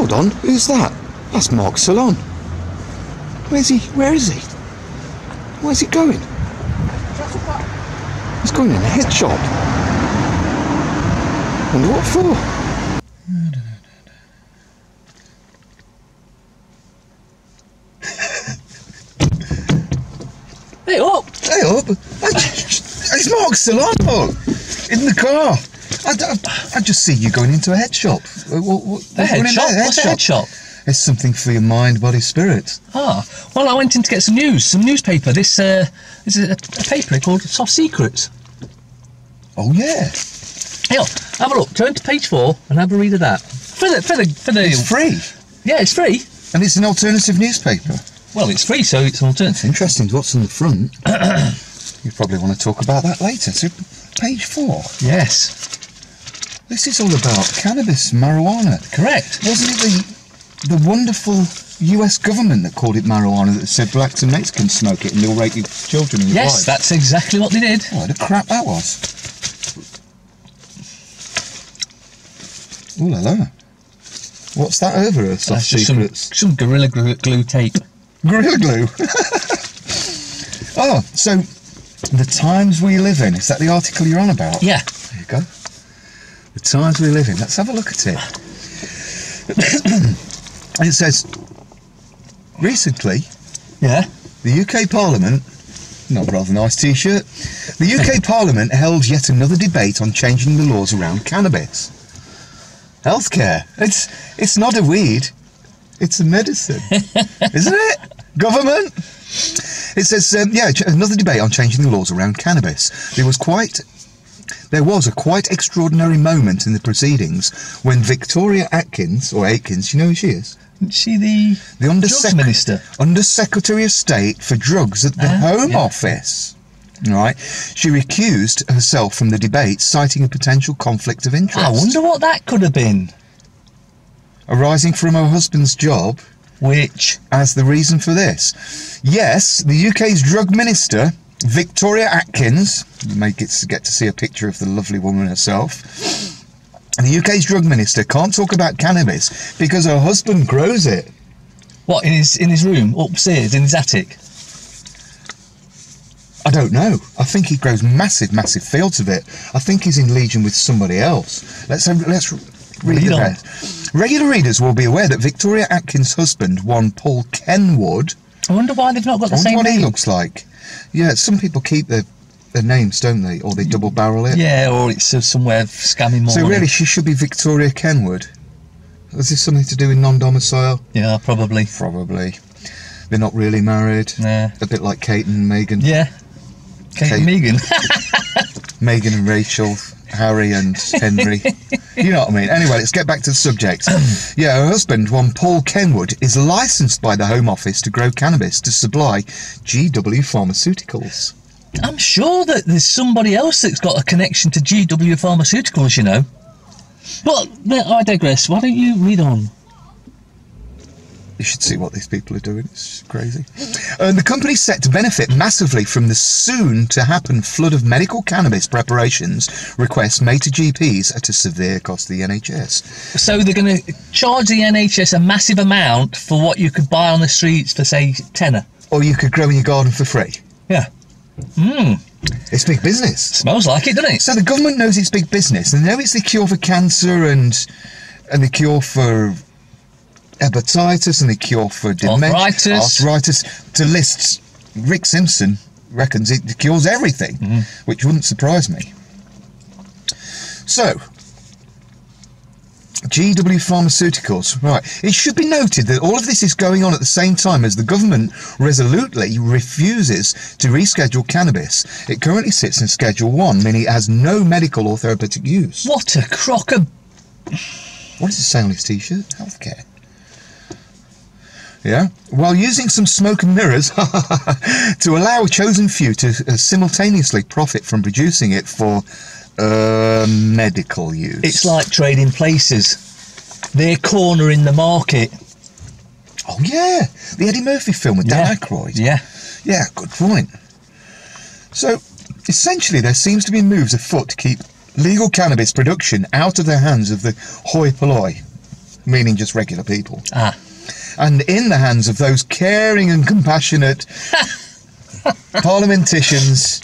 Hold on, who's that? That's Mark Salon. Where is he? Where's he going? He's going in a head shop. Wonder what for? Hey up! Hey up! It's Mark Salon, look! In the car. I just see you going into a head shop. A head shop? What's a head shop? It's something for your mind, body, spirit. Ah, well, I went in to get some news, some newspaper. This is a paper called Soft Secrets. Oh yeah. Here, have a look. Turn to page 4 and have a read of that. For the. It's free. Yeah, it's free. And it's an alternative newspaper. Well, it's free, so it's an alternative. It's interesting. What's on the front? You probably want to talk about that later. So, page 4. Yes. This is all about cannabis, marijuana. Correct. Wasn't it the wonderful US government that called it marijuana, that said blacks and Mexicans smoke it and they'll rape your children and your wife? Yes, that's exactly what they did. Oh, what a crap that was. Ooh la la. What's that over us? Soft Secrets? Some Gorilla Glue tape. Gorilla Glue? Oh, so the times we live in, is that the article you're on about? Yeah. There you go. The times we live in. Let's have a look at it. It says, recently, Yeah. the UK Parliament, not a rather nice t-shirt, the UK Parliament held yet another debate on changing the laws around cannabis. Healthcare. It's not a weed, it's a medicine, isn't it? Government. It says, another debate on changing the laws around cannabis. There was a quite extraordinary moment in the proceedings when Victoria Atkins, or Aikins, you know who she is? Isn't she the Drugs Minister? Under Secretary of State for Drugs at the Home Office. Right, she recused herself from the debate, citing a potential conflict of interest. I wonder what that could have been. Arising from her husband's job, Which? as the reason for this. Yes, the UK's drug minister, Victoria Atkins, you may get to see a picture of the lovely woman herself. And the UK's drug minister can't talk about cannabis because her husband grows it. What, in his room, upstairs, in his attic? I don't know. I think he grows massive fields of it. I think he's in legion with somebody else. Let's read the rest. Regular readers will be aware that Victoria Atkins' husband, one Paul Kenwood. I wonder why they've not got the same I wonder what name. he looks like. Yeah, some people keep their names, don't they? Or they double barrel it. Yeah, or it's somewhere scamming more. So really, she should be Victoria Kenwood. Is this something to do with non-domicile? Yeah, probably. Probably. They're not really married. Nah. A bit like Kate and Meghan. Yeah. Kate and Megan. Meghan and Rachel, Harry and Henry. You know what I mean? Anyway, let's get back to the subject. Yeah, her husband, one Paul Kenwood, is licensed by the Home Office to grow cannabis to supply GW Pharmaceuticals. I'm sure that there's somebody else that's got a connection to GW Pharmaceuticals, you know. But I digress. Why don't you read on? You should see what these people are doing. It's crazy. The company's set to benefit massively from the soon-to-happen flood of medical cannabis preparations requests made to GPs at a severe cost to the NHS. So they're going to charge the NHS a massive amount for what you could buy on the streets for, say, tenner. Or you could grow in your garden for free. Yeah. It's big business. Smells like it, doesn't it? So the government knows it's big business. They know it's the cure for cancer and the cure for hepatitis and the cure for dementia, arthritis. To list, Rick Simpson reckons it cures everything, which wouldn't surprise me. So, GW Pharmaceuticals, right. It should be noted that all of this is going on at the same time as the government resolutely refuses to reschedule cannabis. It currently sits in Schedule 1, meaning it has no medical or therapeutic use. What a crock of... What does it say on his t-shirt? Healthcare. Yeah, while using some smoke and mirrors to allow a chosen few to simultaneously profit from producing it for medical use. It's like trading places. They're cornering the market. Oh yeah, the Eddie Murphy film with Dan Aykroyd. Yeah. Yeah, good point. So, essentially there seems to be moves afoot to keep legal cannabis production out of the hands of the hoi polloi. meaning just regular people. Ah. And in the hands of those caring and compassionate parliamenticians,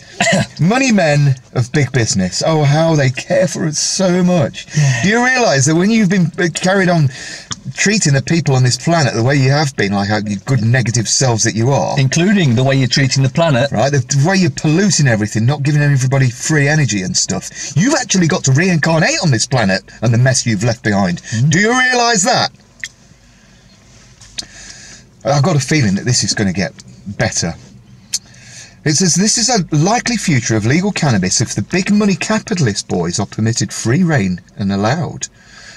money men of big business. Oh, how they care for us so much. Do you realise that when you've been carried on treating the people on this planet the way you have been, like how you good negative selves that you are, including the way you're treating the planet, right, the way you're polluting everything, not giving everybody free energy and stuff, you've actually got to reincarnate on this planet and the mess you've left behind. Do you realise that? I've got a feeling that this is going to get better. It says this is a likely future of legal cannabis if the big money capitalist boys are permitted free rein and allowed,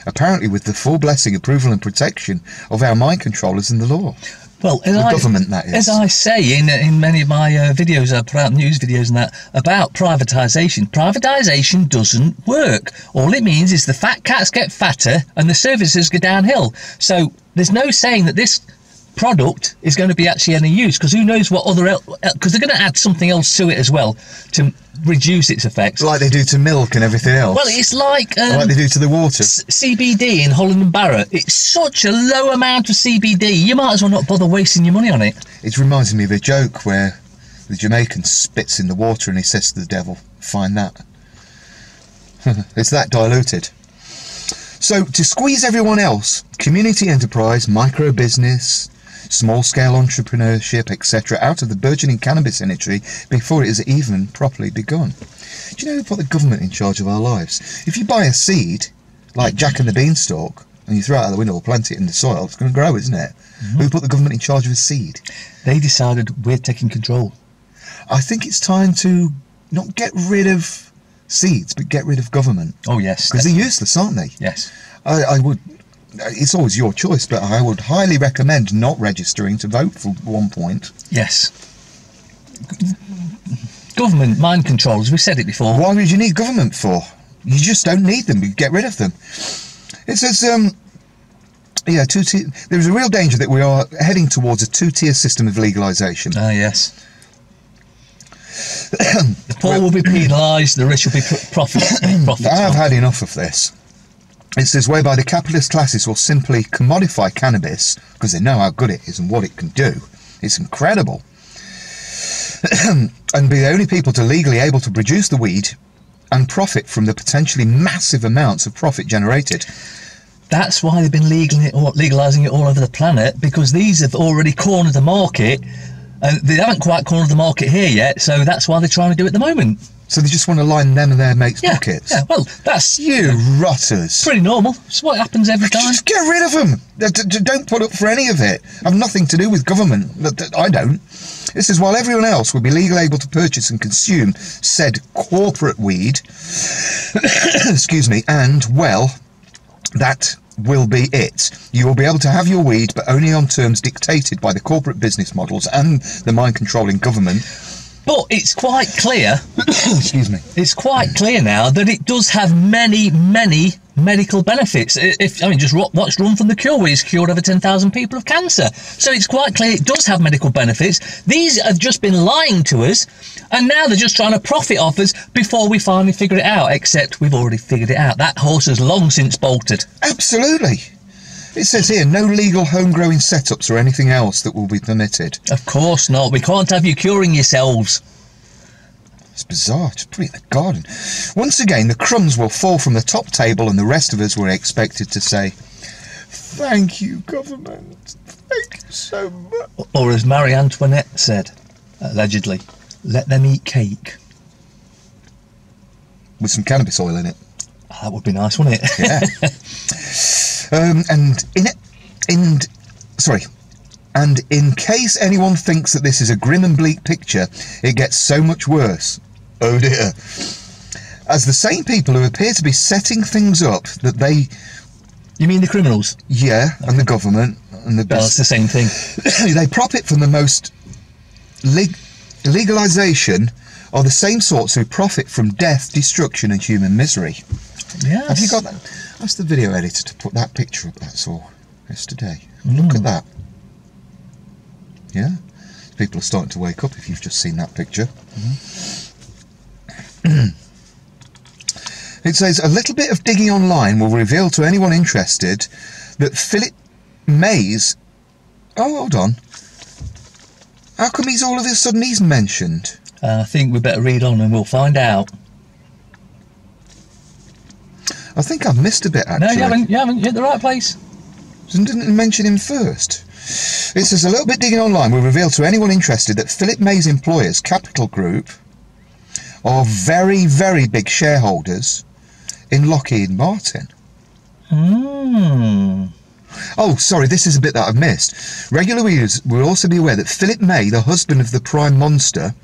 apparently with the full blessing, approval and protection of our mind controllers and the law. Well, the government, that is. As I say in many of my videos, I put out news videos and that, about privatisation. Privatisation doesn't work. All it means is the fat cats get fatter and the services go downhill. So there's no saying that this product is going to be actually any use, because who knows what other, because they're going to add something else to it as well to reduce its effects, like they do to milk and everything else. Well, it's like they do to the water. CBD in Holland and Barrett. It's such a low amount of CBD, you might as well not bother wasting your money on it. It reminds me of a joke where the Jamaican spits in the water and he says to the devil, find that. It's that diluted. So to squeeze everyone else, community enterprise, micro business, small-scale entrepreneurship, etc., out of the burgeoning cannabis industry before it has even properly begun. Do you know who put the government in charge of our lives? If you buy a seed, like Jack and the Beanstalk, and you throw it out the window or plant it in the soil, it's going to grow, isn't it? Mm-hmm. Who put the government in charge of a seed? They decided we're taking control. I think it's time to not get rid of seeds, but get rid of government. Oh, yes. Because they're useless, aren't they? Yes. I would... It's always your choice, but I would highly recommend not registering to vote for one point. Yes. Government mind controls, we've said it before. Why would you need government for? You just don't need them, you get rid of them. It says, yeah, there is a real danger that we are heading towards a two-tier system of legalisation. Ah, yes. The poor will be penalised, the rich will be profits. I've had enough of this. It says, whereby the capitalist classes will simply commodify cannabis because they know how good it is and what it can do. It's incredible. And be the only people to legally able to produce the weed and profit from the potentially massive amounts of profit generated. That's why they've been legalising it all over the planet, because these have already cornered the market. They haven't quite cornered the market here yet, so that's why they're trying to do it at the moment. So they just want to line them and their mates' pockets? Yeah, well, that's... You rotters. Pretty normal. It's what happens every time. Just get rid of them. Don't put up for any of it. Have nothing to do with government. I don't. It says, while everyone else will be legally able to purchase and consume said corporate weed, excuse me, and, well, that will be it. You will be able to have your weed, but only on terms dictated by the corporate business models and the mind-controlling government. But it's quite clear, excuse me, it's quite clear now that it does have many, many medical benefits. Just watch Run from the Cure, where he's cured over 10,000 people of cancer. So it's quite clear it does have medical benefits. These have just been lying to us, and now they're just trying to profit off us before we finally figure it out, except we've already figured it out. That horse has long since bolted. Absolutely. It says here, no legal home-growing setups or anything else that will be permitted. Of course not. We can't have you curing yourselves. It's bizarre. Just put it in the garden. Once again, the crumbs will fall from the top table and the rest of us were expected to say, thank you, government. Thank you so much. Or as Marie Antoinette said, allegedly, let them eat cake. With some cannabis oil in it. Oh, that would be nice, wouldn't it? Yeah. And in case anyone thinks that this is a grim and bleak picture, it gets so much worse. Oh dear. As the same people who appear to be setting things up that they... You mean the criminals? Yeah, okay. And the government. And the well, it's the same thing. They profit from the most... legalisation are the same sorts who profit from death, destruction and human misery. Yes. Have you got that? Ask the video editor to put that picture up, that's all, yesterday. Look at that. Yeah? People are starting to wake up if you've just seen that picture. It says, a little bit of digging online will reveal to anyone interested that Philip Mays... Oh, hold on. How come he's all of a sudden he's mentioned? I think we better read on and we'll find out. I think I've missed a bit, actually. No, you haven't. You're at the right place. Didn't mention him first. It says, a little bit digging online will reveal to anyone interested that Philip Mays' employers, Capital Group, are very, very big shareholders in Lockheed Martin. Oh, sorry, this is a bit that I've missed. Regular readers will also be aware that Philip May, the husband of the Prime Monster,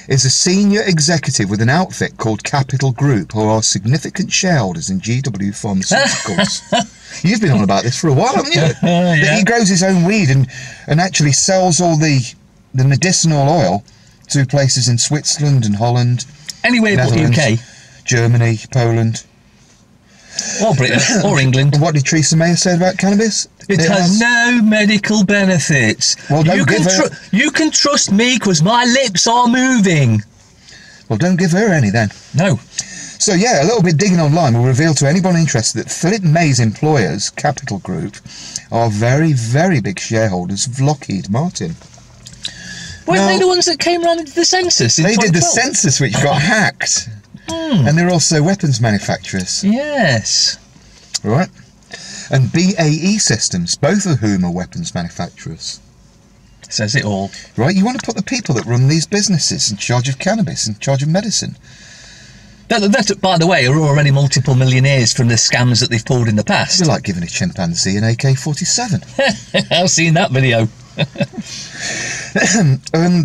is a senior executive with an outfit called Capital Group, who are significant shareholders in GW Pharmaceuticals. You've been on about this for a while, haven't you? Yeah. That he grows his own weed and actually sells all the medicinal oil to places in Switzerland and Holland, Anywhere but UK. Germany, Poland. Or Britain. Or England. And what did Theresa May say about cannabis? It has no medical benefits. Well, you can trust me because my lips are moving. Well, don't give her any then. No. So yeah, a little bit digging online will reveal to anyone interested that Philip May's employers, Capital Group, are very, very big shareholders of Lockheed Martin. Weren't they the ones that came around and did the census in They did the 2012? census, which got hacked. And they're also weapons manufacturers. Yes. Right? And BAE Systems, both of whom are weapons manufacturers. Says it all. Right? You want to put the people that run these businesses in charge of cannabis, in charge of medicine. That, by the way, are already multiple millionaires from the scams that they've pulled in the past. It's like giving a chimpanzee an AK-47. I've seen that video.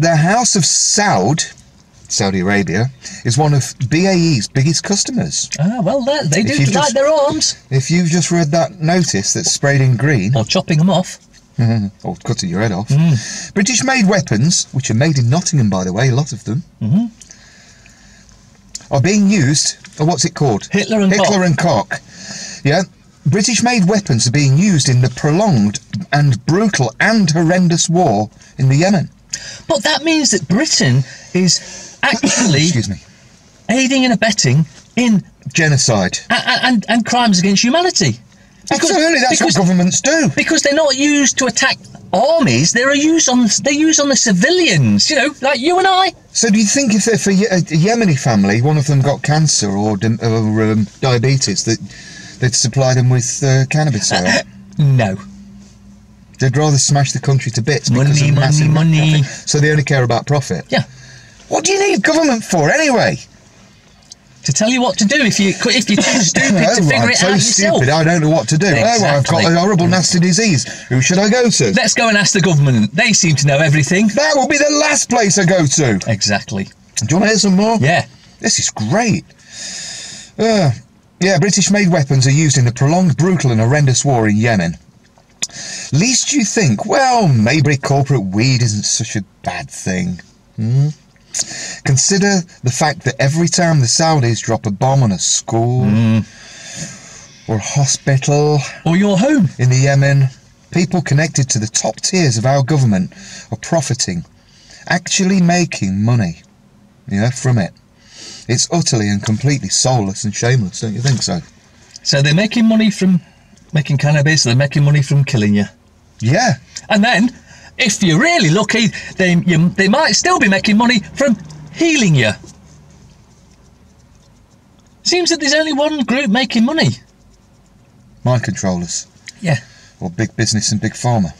The House of Saudi Arabia, is one of BAE's biggest customers. Ah, well, they do like their arms. If you've just read that notice that's sprayed in green... Or chopping them off. Or cutting your head off. British-made weapons, which are made in Nottingham, by the way, a lot of them, are being used... Or what's it called? Hitler and KaK. Yeah. British-made weapons are being used in the prolonged and brutal and horrendous war in the Yemen. But that means that Britain is actually Excuse me. aiding and abetting in genocide and crimes against humanity. Absolutely, that's what governments do. Because they're not used to attack armies; they're used on the civilians. You know, like you and I. So, do you think if a Yemeni family, one of them got cancer or diabetes, that they'd supply them with cannabis oil? No. They'd rather smash the country to bits because of massive money. So they only care about profit. Yeah. What do you need government for anyway? To tell you what to do if you're too stupid to figure it out yourself. Stupid, I don't know what to do. Exactly. Oh, well, I've got a horrible, nasty disease. Who should I go to? Let's go and ask the government. They seem to know everything. That will be the last place I go to. Exactly. Do you want to hear some more? Yeah. This is great. Yeah, British-made weapons are used in the prolonged, brutal and horrendous war in Yemen. Least you think, well, maybe corporate weed isn't such a bad thing. Consider the fact that every time the Saudis drop a bomb on a school or a hospital or your home in the Yemen, people connected to the top tiers of our government are profiting, actually making money, from it. It's utterly and completely soulless and shameless, don't you think so? So they're making money from making cannabis, they're making money from killing you. Yeah. And then, if you're really lucky, they might still be making money from healing you. Seems that there's only one group making money. Mind controllers. Yeah. Or big business and big pharma.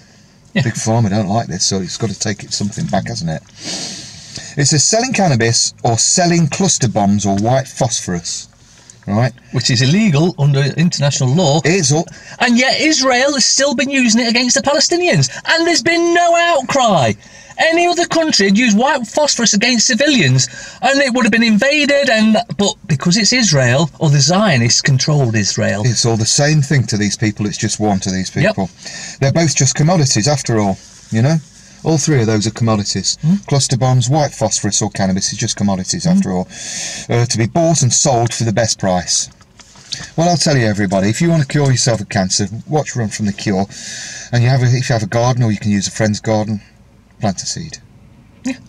Yeah. Big pharma don't like this, so it's got to take something back, hasn't it? It says selling cannabis or selling cluster bombs or white phosphorus. Right. Which is illegal under international law. It's all. And yet Israel has still been using it against the Palestinians. And there's been no outcry. Any other country had used white phosphorus against civilians and it would have been invaded, but because it's Israel, or the Zionists controlled Israel. It's all the same thing to these people, it's just one to these people. Yep. They're both just commodities after all, All three of those are commodities. Cluster bombs, white phosphorus or cannabis is just commodities after all. To be bought and sold for the best price. Well, I'll tell you everybody, if you want to cure yourself of cancer, watch Run From The Cure. And if you have a garden or you can use a friend's garden, plant a seed. Yeah.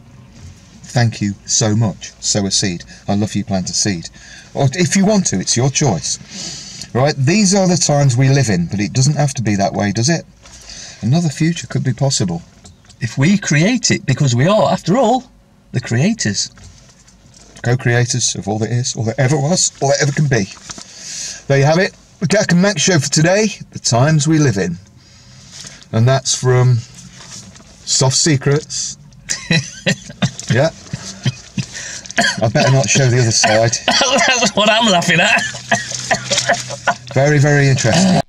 Thank you so much. Sow a seed. I love you, plant a seed. Or if you want to, it's your choice. Right, these are the times we live in, but it doesn't have to be that way, does it? Another future could be possible. If we create it, because we are, after all, the creators. Co-creators of all that is, all that ever was, all that ever can be. There you have it. The KaK and Max show for today, the times we live in. And that's from Soft Secrets. Yeah. I better not show the other side. That's what I'm laughing at. Very, very interesting.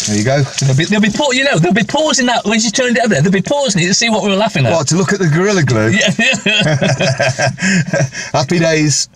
There you go. They'll be pausing that when she turned it up there. They'll be pausing it to see what we were laughing at. What, to look at the Gorilla Glue? Yeah. Happy days.